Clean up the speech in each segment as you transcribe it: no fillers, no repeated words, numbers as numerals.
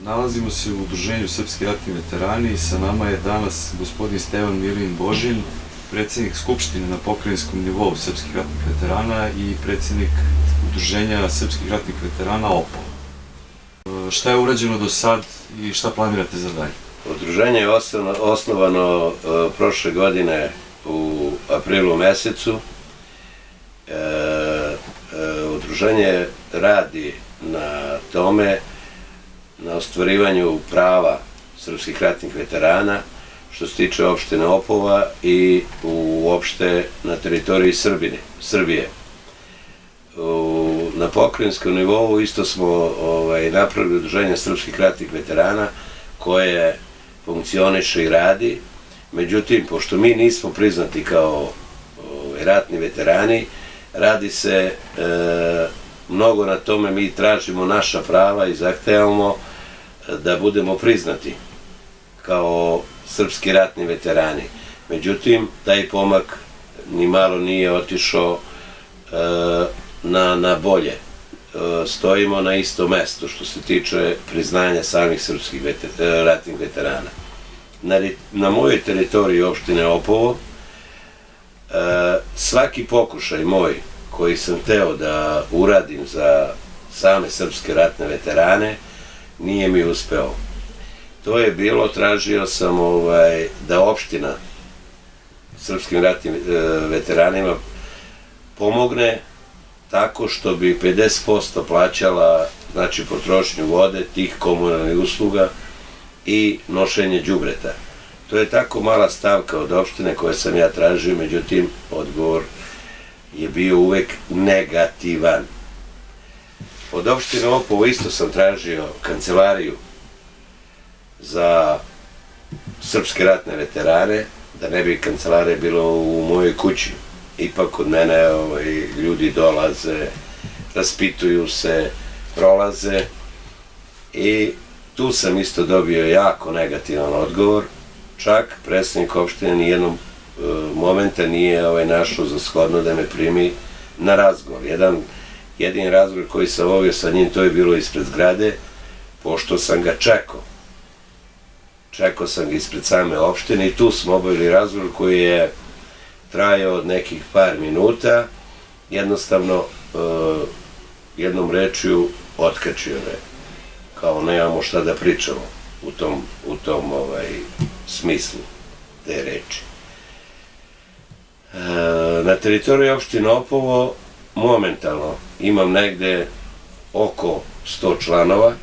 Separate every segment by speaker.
Speaker 1: Nalazimo se u Udruženju Srpski ratni veterani i sa nama je danas gospodin Stevan Mirin Božin, predsjednik Skupštine na pokrajinskom nivou Srpskih ratnih veterana i predsjednik Udruženja Srpskih ratnih veterana OPO. Šta je urađeno do sad i šta planirate za dalje?
Speaker 2: Udruženje je osnovano prošle godine u aprilu mesecu. Udruženje radi na tome, na ostvarivanju prava srpskih ratnih veterana, što se tiče opštine Opova i uopšte na teritoriji Srbije. Na pokrajinskom nivou isto smo napravili Udruženje srpskih ratnih veterana koje funkcioniše i radi. Međutim, pošto mi nismo priznati kao ratni veterani, radi se mnogo na tome, mi tražimo naša prava i zahtevamo da budemo priznati kao srpski ratni veterani. Međutim, taj pomak ni malo nije otišao na bolje. Stojimo na isto mesto što se tiče priznanja samih srpskih ratnih veterana. Na mojoj teritoriji opštine Opovo, svaki pokušaj moj koji sam hteo da uradim za same srpske ratne veterane, nije mi uspeo. To je bilo, tražio sam da opština srpskim ratnim veteranima pomogne tako što bi 50% plaćala, znači, potrošnju vode, tih komunalnih usluga i nošenje đubreta. To je tako mala stavka od opštine koje sam ja tražio, međutim, odgovor je bio uvek negativan. Od opštine Opovo isto sam tražio kancelariju za srpske ratne veterane, da ne bi kancelarija bila u mojoj kući. Ipak kod mene ljudi dolaze, raspituju se, prolaze i tu sam isto dobio jako negativan odgovor. Čak predsednik opštine nijednog momenta nije našao za shodno da me primi na razgovor. Jedini razgovor koji sam obavio sa njim, to je bilo ispred zgrade, pošto sam ga čekao. Čekao sam ga ispred same opštine i tu smo obavili razgovor koji je trajao od nekih par minuta. Jednostavno, jednom rečju otkačio me, kao nemamo šta da pričamo u tom smislu te reči. Na teritoriji opštine Opovo momentalno imam negde oko 100 članova.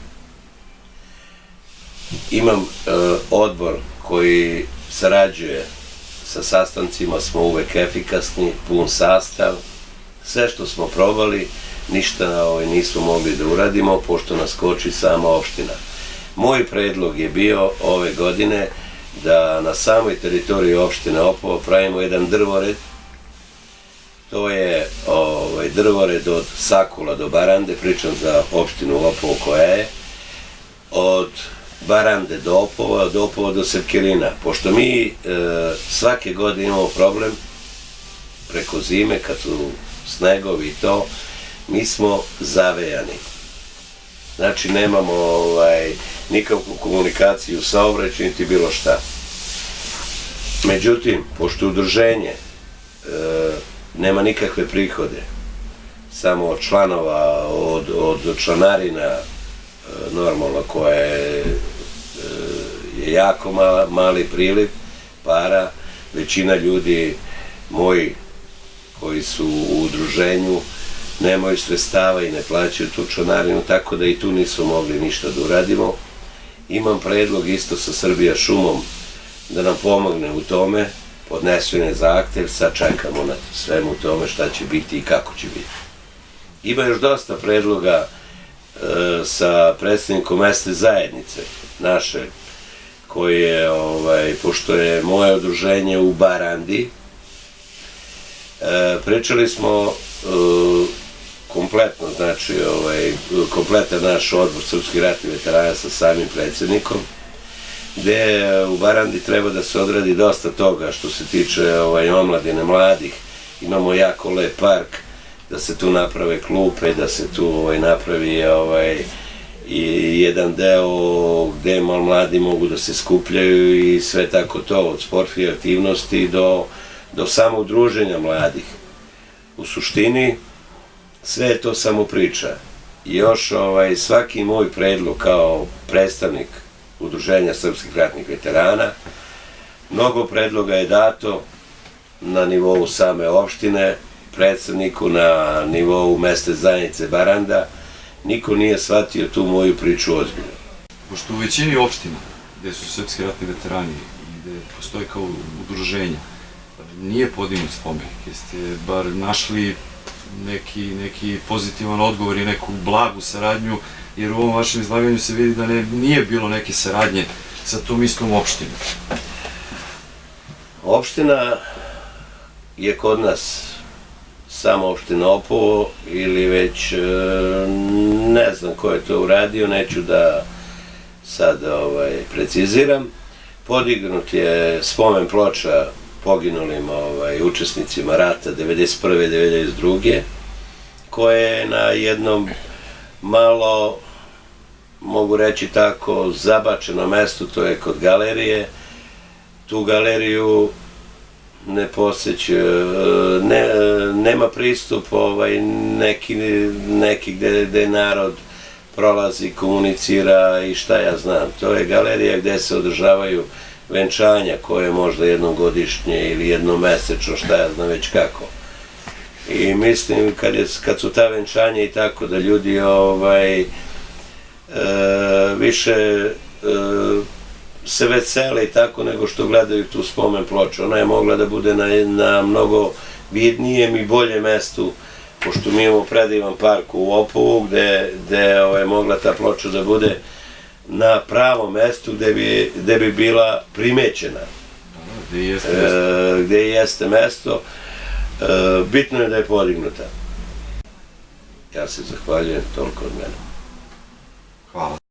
Speaker 2: Imam odbor koji sarađuje sa sastancima, smo uvek efikasni, pun sastav. Sve što smo probali, ništa nismo mogli da uradimo, pošto nas koči sama opština. Moj predlog je bio ove godine da na samoj teritoriji opštine Opovo pravimo jedan drvored. To je drvored od Sakula do Barande, pričam za opštinu Opovo koja je, od Barande do Opova, od Opova do Sepkelina. Pošto mi svake godine imamo problem preko zime, kad su snegovi i to, mi smo zavejani. Znači, nemamo nikakvu komunikaciju, saobraćaj, niti bilo šta. Međutim, pošto udruženje nema nikakve prihode, samo od članova, od članarina, normalno, koja je jako mali priliv para, većina ljudi moji koji su u udruženju nemaju sredstava i ne plaćaju tu članarinu, tako da i tu nisu mogli ništa da uradimo. Imam predlog isto sa Srbija šumom da nam pomogne u tome, podnesu je zahtev, sad čekamo na svemu tome šta će biti i kako će biti. Ima još dosta predloga sa predstavnikom mesne zajednice naše, koji je, pošto je moje udruženje u Barandi, pričali smo kompletno, znači kompletan naš odbor srpskih ratnih veterana sa samim predsednikom, gde u Barandi treba da se odradi dosta toga što se tiče omladine, mladih. Imamo jako lep park, da se tu naprave klupe, da se tu napravi i jedan deo gde mladi mogu da se skupljaju i sve tako to, od sportskih aktivnosti do samog druženja mladih. U suštini, sve je to samo priča. Još svaki moj predlog kao predstavnik Udruženja srpskih ratnih veterana, mnogo predloga je dato na nivou same opštine, predstavniku na nivou mesne zajednice Baranda, niko nije shvatio tu moju priču ozbiljno.
Speaker 1: Pošto u većini opština gde su srpski ratni veterani i gde postoje kao udruženja, nije podignut spomenik, jeste bar našli neki pozitivan odgovor i neku blagu saradnju, jer u ovom vašem izlaganju se vidi da nije bilo neke saradnje sa tom istom opštinom.
Speaker 2: Opština je kod nas samo opština Opovo ili već ne znam ko je to uradio, neću da sad preciziram. Podignut je spomen ploča poginulim učesnicima rata 1991. 1992. koje je na jednom malo, mogu reći tako, zabačeno mesto, to je kod galerije. Tu galeriju ne posećuje, nema pristup neki gde narod prolazi, komunicira i šta ja znam. To je galerija gde se održavaju venčanja koje možda jednom godišnje ili jednom mesečno, šta ja znam već kako. I mislim kad su ta venčanja i tako da ljudi više se vesele i tako nego što gledaju tu spomen ploču. Ona je mogla da bude na mnogo vidnijem i boljem mestu, pošto mi imamo predivan park u Opovu gde je mogla ta ploča da bude na pravom mestu gde bi bila primećena. Gde jeste mesto. Bitno je da je podignuta. Ja se zahvaljujem, toliko od mene.
Speaker 1: Hvala.